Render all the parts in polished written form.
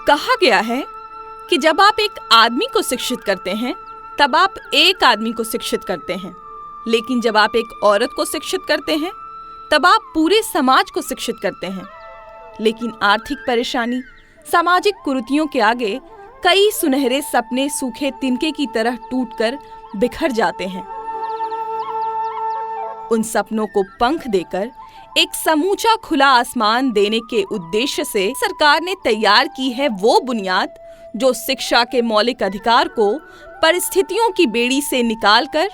कहा गया है कि जब आप एक आदमी को शिक्षित करते हैं तब आप एक आदमी को शिक्षित करते हैं, लेकिन जब आप एक औरत को शिक्षित करते हैं तब आप पूरे समाज को शिक्षित करते हैं। लेकिन आर्थिक परेशानी, सामाजिक कुरीतियों के आगे कई सुनहरे सपने सूखे तिनके की तरह टूटकर बिखर जाते हैं। उन सपनों को पंख देकर एक समूचा खुला आसमान देने के उद्देश्य से सरकार ने तैयार की है वो बुनियाद जो शिक्षा के मौलिक अधिकार को परिस्थितियों की बेड़ी से निकालकर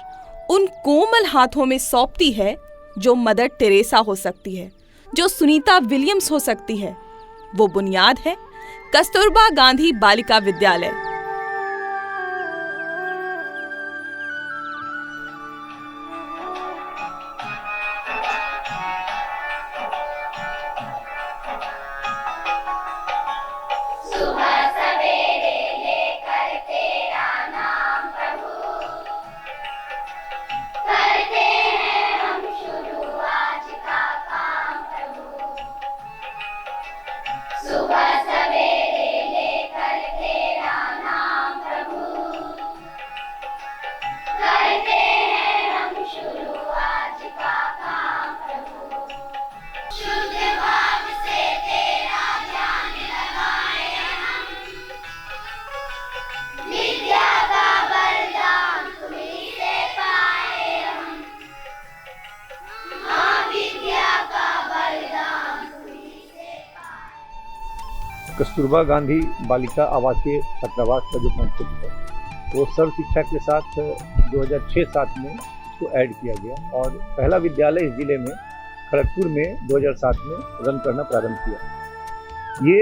उन कोमल हाथों में सौंपती है जो मदर टेरेसा हो सकती है, जो सुनीता विलियम्स हो सकती है। वो बुनियाद है कस्तूरबा गांधी बालिका विद्यालय। कस्तूरबा गांधी बालिका आवासीय छात्रावास का जो कॉन्सेप्ट है वो सर्व शिक्षा के साथ 2006-07 में इसको ऐड किया गया और पहला विद्यालय इस जिले में खड़गपुर में 2007 में रन करना प्रारंभ किया। ये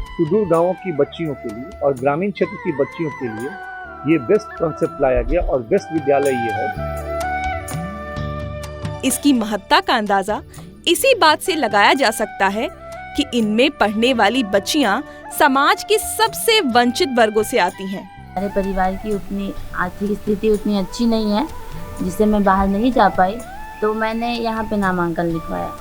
सुदूर गांवों की बच्चियों के लिए और ग्रामीण क्षेत्र की बच्चियों के लिए ये बेस्ट कॉन्सेप्ट लाया गया और बेस्ट विद्यालय ये है। इसकी महत्ता का अंदाजा इसी बात से लगाया जा सकता है कि इनमें पढ़ने वाली बच्चियां समाज के सबसे वंचित वर्गों से आती हैं। मेरे परिवार की उतनी आर्थिक स्थिति उतनी अच्छी नहीं है जिससे मैं बाहर नहीं जा पाई, तो मैंने यहाँ पे नामांकन लिखवाया।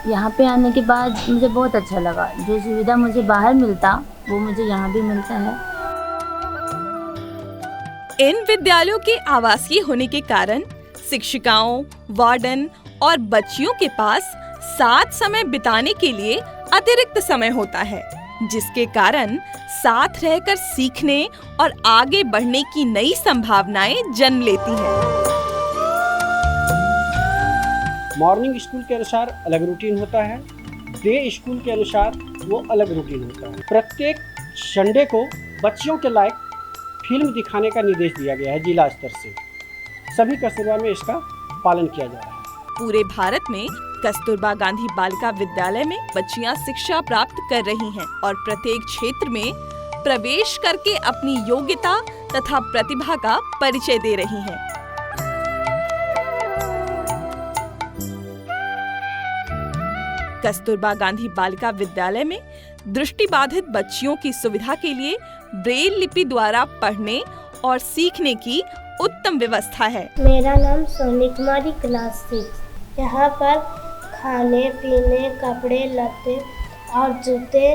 यहाँ पे आने के बाद मुझे बहुत अच्छा लगा। जो सुविधा मुझे बाहर मिलता वो मुझे यहाँ भी मिलता है। इन विद्यालयों के आवासीय होने के कारण शिक्षिकाओं, वार्डन और बच्चियों के पास साथ समय बिताने के लिए अतिरिक्त समय होता है, जिसके कारण साथ रहकर सीखने और आगे बढ़ने की नई संभावनाएं जन्म लेती हैं। मॉर्निंग स्कूल के अनुसार अलग रूटीन होता है, डे स्कूल के अनुसार वो अलग रूटीन होता है। प्रत्येक संडे को बच्चियों के लायक फिल्म दिखाने का निर्देश दिया गया है जिला स्तर से। सभी कस्तूरबा में इसका पालन किया जा रहा है। पूरे भारत में कस्तूरबा गांधी बालिका विद्यालय में बच्चियां शिक्षा प्राप्त कर रही हैं और प्रत्येक क्षेत्र में प्रवेश करके अपनी योग्यता तथा प्रतिभा का परिचय दे रही हैं। कस्तूरबा गांधी बालिका विद्यालय में दृष्टिबाधित बच्चियों की सुविधा के लिए ब्रेल लिपि द्वारा पढ़ने और सीखने की उत्तम व्यवस्था है। मेरा नाम सोनी कुमारी, क्लास 6। यहाँ पर खाने पीने, कपड़े लत्ते और जूते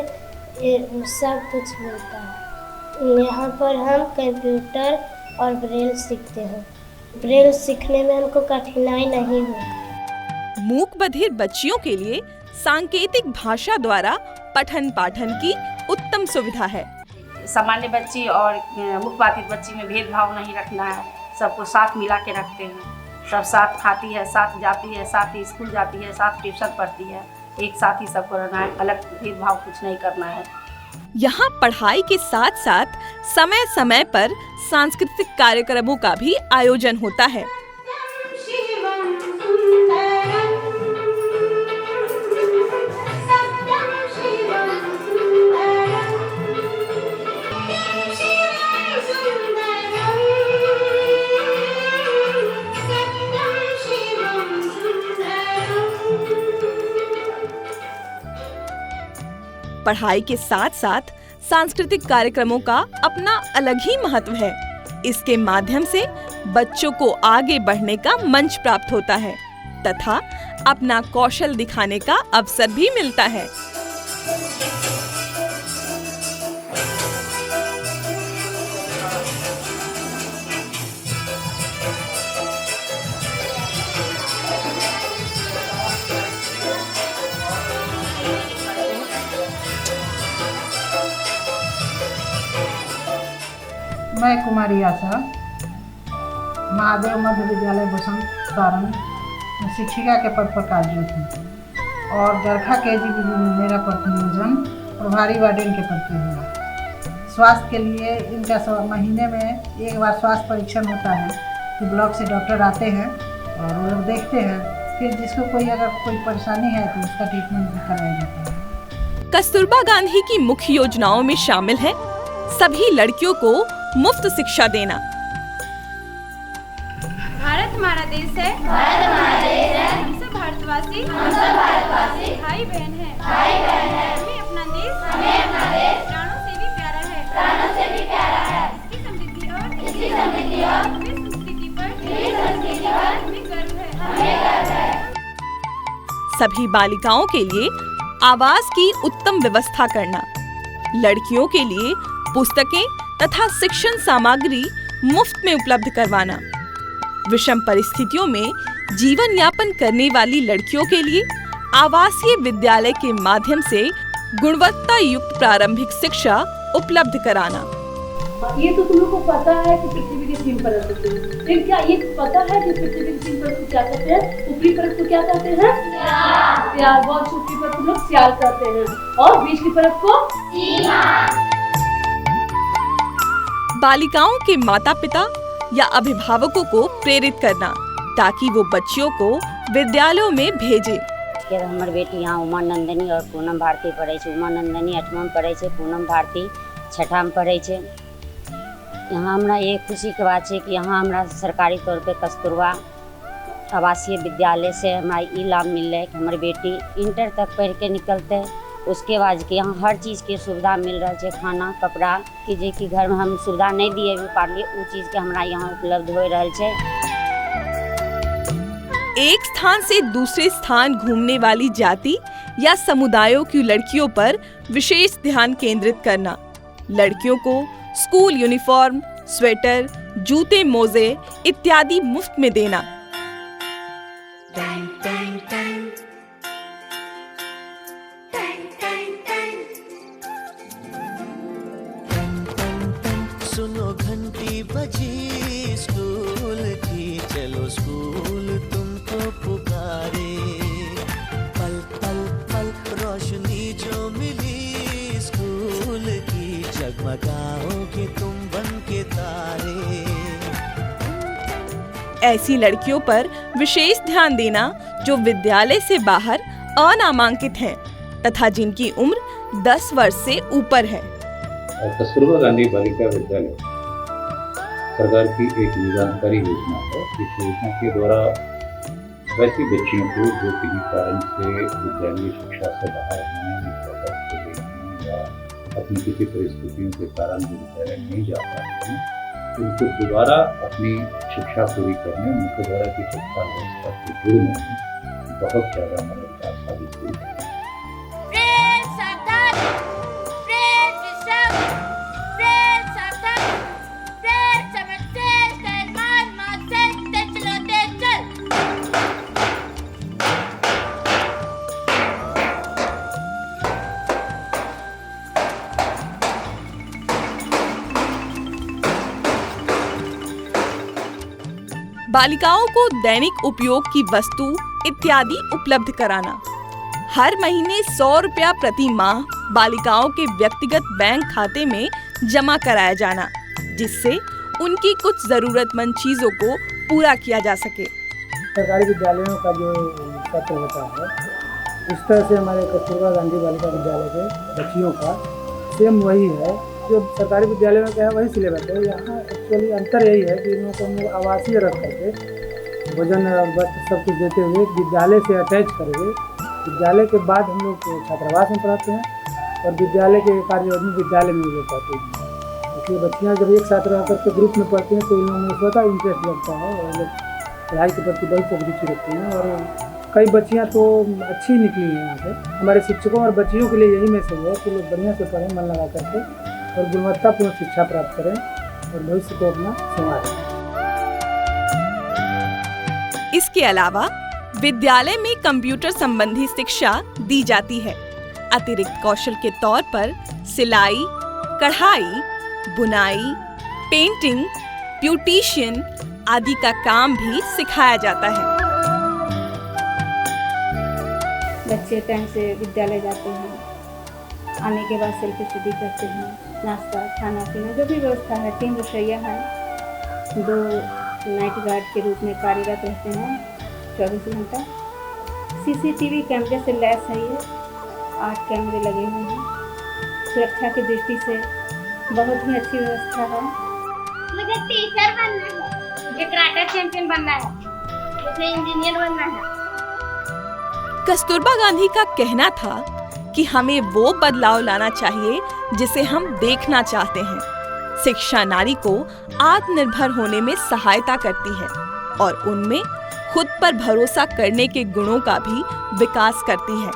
सब कुछ मिलता है। यहाँ पर हम कंप्यूटर और ब्रेल सीखते हैं। ब्रेल सीखने में हमको कठिनाई नहीं हुई। मूक बधिर बच्चियों के लिए सांकेतिक भाषा द्वारा पठन पाठन की उत्तम सुविधा है। सामान्य बच्ची और मुख बाधित बच्ची में भेदभाव नहीं रखना है, सबको साथ मिला के रखते हैं। सब साथ खाती है, साथ जाती है, साथ ही स्कूल जाती है, साथ ट्यूशन पढ़ती है, एक साथ ही सबको रहना है, अलग भेदभाव कुछ नहीं करना है। यहाँ पढ़ाई के साथ साथ समय समय पर सांस्कृतिक कार्यक्रमों का भी आयोजन होता है। पढ़ाई के साथ साथ सांस्कृतिक कार्यक्रमों का अपना अलग ही महत्व है। इसके माध्यम से बच्चों को आगे बढ़ने का मंच प्राप्त होता है तथा अपना कौशल दिखाने का अवसर भी मिलता है। मैं कुमारी आशा महादेव मध्य विद्यालय बसंत सारण में शिक्षिका के पद पर कार्यरत हूँ और गरखा KG में मेरा प्रतिनियोजन प्रभारी वार्डन के पद पर हुआ। स्वास्थ्य के लिए इनका महीने में एक बार स्वास्थ्य परीक्षण होता है तो ब्लॉक से डॉक्टर आते हैं और वो लोग देखते हैं, फिर जिसको अगर कोई परेशानी है तो उसका ट्रीटमेंट भी कराया जाता है। कस्तूरबा गांधी की मुख्य योजनाओं में शामिल है सभी लड़कियों को मुफ्त शिक्षा देना। भारत हमारा देश है, भारत हमारा देश है, हम सब भारतवासी भाई बहन हैं, हमें अपना देश प्राणों से भी प्यारा है, इसकी समृद्धि और विश्व संस्कृति पर हमें गर्व है। सभी बालिकाओं के लिए आवास की उत्तम व्यवस्था करना, लड़कियों के लिए पुस्तकें तथा शिक्षण सामग्री मुफ्त में उपलब्ध करवाना, विषम परिस्थितियों में जीवन यापन करने वाली लड़कियों के लिए आवासीय विद्यालय के माध्यम से गुणवत्ता युक्त प्रारंभिक शिक्षा उपलब्ध कराना। ये तो तुम लोग को पता है कि पृथ्वी की सीम परत होती है, लेकिन क्या ये पता है कि पृथ्वी की सीम परत को क्या कहते हैं? ऊपरी परत को क्या कहते हैं? सियाल। बहुत छोटी परत को लोग सियाल कहते हैं और बीच की परत को सीमा। बालिकाओं के माता पिता या अभिभावकों को प्रेरित करना ताकि वो बच्चियों को विद्यालयों में भेजे। हमर बेटी यहाँ उमा नंदनी और पूनम भारती पढ़े छे। उमा नंदनी 8वीं में पढ़े छे, पूनम भारती 6ठाम में पढ़े छे। यहाँ हमरा ये खुशी के बात है कि यहाँ हमरा सरकारी तौर पे कस्तूरबा आवासीय विद्यालय से हमरा ये लाभ मिल रहा है कि हमारी बेटी इंटर तक पढ़ के निकलते, उसके बाद कि यहाँ हर चीज़ के सुविधा मिल रहा है, खाना कपड़ा कि जे कि घर में हम सुविधा नहीं दिए भी पारलिए वो चीज़ के हमरा यहाँ उपलब्ध हो रहा है। एक स्थान से दूसरे स्थान घूमने वाली जाति या समुदायों की लड़कियों पर विशेष ध्यान केंद्रित करना, लड़कियों को स्कूल यूनिफॉर्म, स्वेटर, जूते, मोजे इत्यादि मुफ्त में देना। सुनो घंटी बजी स्कूल की, चलो स्कूल तुमको पुकारे। पल पल पल रोशनी जो मिली स्कूल की, जगमगाओगे तुम बन के तारे। ऐसी लड़कियों पर विशेष ध्यान देना जो विद्यालय से बाहर अनामांकित हैं तथा जिनकी उम्र 10 वर्ष से ऊपर है। कस्तूरबा गांधी बालिका विद्यालय सरकार की एक विधानकारी योजना है। इस योजना के द्वारा वैसी बच्चियों को जो किसी कारण से विद्यालय शिक्षा से बाहर हैं या अपनी किसी परिस्थितियों के कारण विद्यालय नहीं जा पाते हैं, उनको दोबारा अपनी शिक्षा पूरी करने, मुख्यधारा की शिक्षा व्यवस्था से जुड़ने में बहुत ज़्यादा मददगार साबित हुई है। बालिकाओं को दैनिक उपयोग की वस्तु इत्यादि उपलब्ध कराना, हर महीने 100 रुपया प्रति माह बालिकाओं के व्यक्तिगत बैंक खाते में जमा कराया जाना, जिससे उनकी कुछ जरूरतमंद चीजों को पूरा किया जा सके। सरकारी विद्यालयों का जो सत्र होता है, इस तरह से हमारे कस्तूरबा गांधी बालिका विद्यालय के बच्चियों का सेम वही है जो सरकारी विद्यालय में क्या है, वही सिलेबस है। यहाँ एक्चुअली अंतर यही है कि इन लोगों को हम लोग आवासीय रख करके भोजन वस्त्र सब कुछ देते हुए विद्यालय से अटैच करके विद्यालय के बाद हम लोग छात्रावास में पढ़ाते हैं और विद्यालय के कार्ययोजना विद्यालय में लोग पढ़ते हैं। इसलिए बच्चियाँ जब एक साथ रह करके ग्रुप में पढ़ती हैं तो इन लोगों में स्वतः इंटरेस्ट लगता है और लोग पढ़ाई के प्रति बहुत रुचि रखते हैं और कई बच्चियाँ तो अच्छी निकली हैं यहाँ से। हमारे शिक्षकों और बच्चियों के लिए यही मैसेज है कि लोग बढ़िया से पढ़ें, मन लगा करके और गुणवत्तापूर्ण शिक्षा प्राप्त करें और भविष्य को अपना संवारें। इसके अलावा विद्यालय में कंप्यूटर संबंधी शिक्षा दी जाती है। अतिरिक्त कौशल के तौर पर सिलाई, कढ़ाई, बुनाई, पेंटिंग, ब्यूटिशियन आदि का काम भी सिखाया जाता है। बच्चे टाइम से विद्यालय जाते हैं, आने के बाद सेल्फ स्टडी करते हैं, नाश्ता खाना पीना जो भी व्यवस्था है। 3 रसोइया हैं, 2 नाइट गार्ड के रूप में कार्यरत रहते हैं 24 घंटा। CCTV कैमरे से लैस है ये, 8 कैमरे लगे हुए हैं। सुरक्षा की दृष्टि से बहुत ही अच्छी व्यवस्था है। मुझे टीचर बनना है, मुझे कराटे चैंपियन बनना है, मुझे इंजीनियर बनना है। कस्तूरबा गांधी का कहना था कि हमें वो बदलाव लाना चाहिए जिसे हम देखना चाहते हैं। शिक्षा नारी को आत्मनिर्भर होने में सहायता करती है और उनमें खुद पर भरोसा करने के गुणों का भी विकास करती है।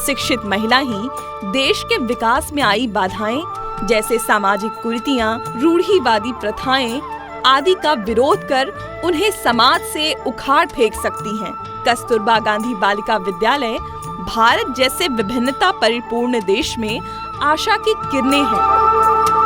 शिक्षित महिला ही देश के विकास में आई बाधाएं जैसे सामाजिक कुरीतियां, रूढ़िवादी प्रथाएं आदि का विरोध कर उन्हें समाज से उखाड़ फेंक सकती हैं। कस्तूरबा गांधी बालिका विद्यालय भारत जैसे विभिन्नता परिपूर्ण देश में आशा की किरणें हैं।